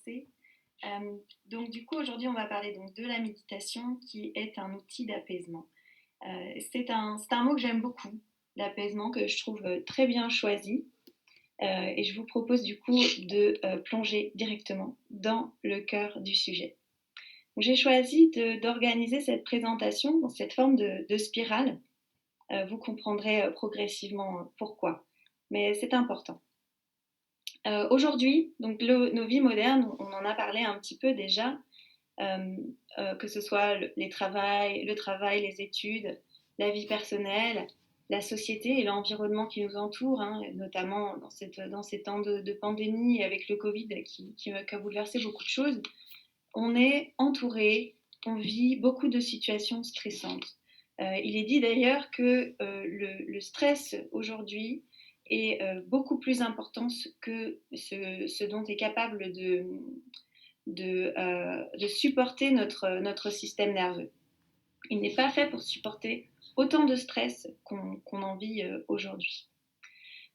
commencer. Donc du coup, aujourd'hui, on va parler donc de la méditation qui est un outil d'apaisement. C'est un mot que j'aime beaucoup, l'apaisement, que je trouve très bien choisi. Et je vous propose du coup de plonger directement dans le cœur du sujet. Donc, j'ai choisi d'organiser cette présentation dans cette forme de spirale. Vous comprendrez progressivement pourquoi, mais c'est important. Aujourd'hui, donc nos vies modernes, on en a parlé un petit peu déjà, que ce soit le travail, les études, la vie personnelle, la société et l'environnement qui nous entoure, hein, notamment dans ces temps de pandémie avec le Covid qui a bouleversé beaucoup de choses. On est entouré, on vit beaucoup de situations stressantes. Il est dit d'ailleurs que le stress aujourd'hui est beaucoup plus important que ce dont est capable de supporter notre système nerveux. Il n'est pas fait pour supporter autant de stress qu'on en vit aujourd'hui.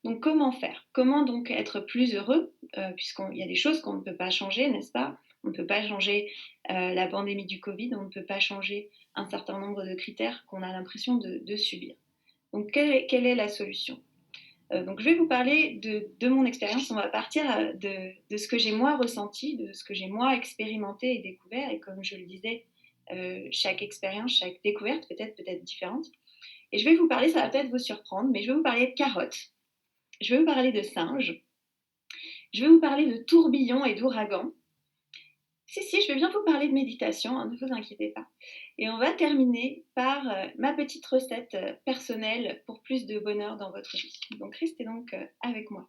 Donc comment faire? Comment donc être plus heureux, puisqu'il y a des choses qu'on ne peut pas changer, n'est-ce pas? On ne peut pas changer la pandémie du Covid, on ne peut pas changer un certain nombre de critères qu'on a l'impression de subir. Donc quelle est la solution? Donc je vais vous parler de mon expérience. On va partir de ce que j'ai moi ressenti, de ce que j'ai moi expérimenté et découvert. Et comme je le disais, chaque expérience, chaque découverte peut-être différente. Et je vais vous parler, ça va peut-être vous surprendre, mais je vais vous parler de carottes. Je vais vous parler de singes. Je vais vous parler de tourbillons et d'ouragans. Si, je vais bien vous parler de méditation, hein, ne vous inquiétez pas. Et on va terminer par ma petite recette personnelle pour plus de bonheur dans votre vie. Donc restez donc avec moi.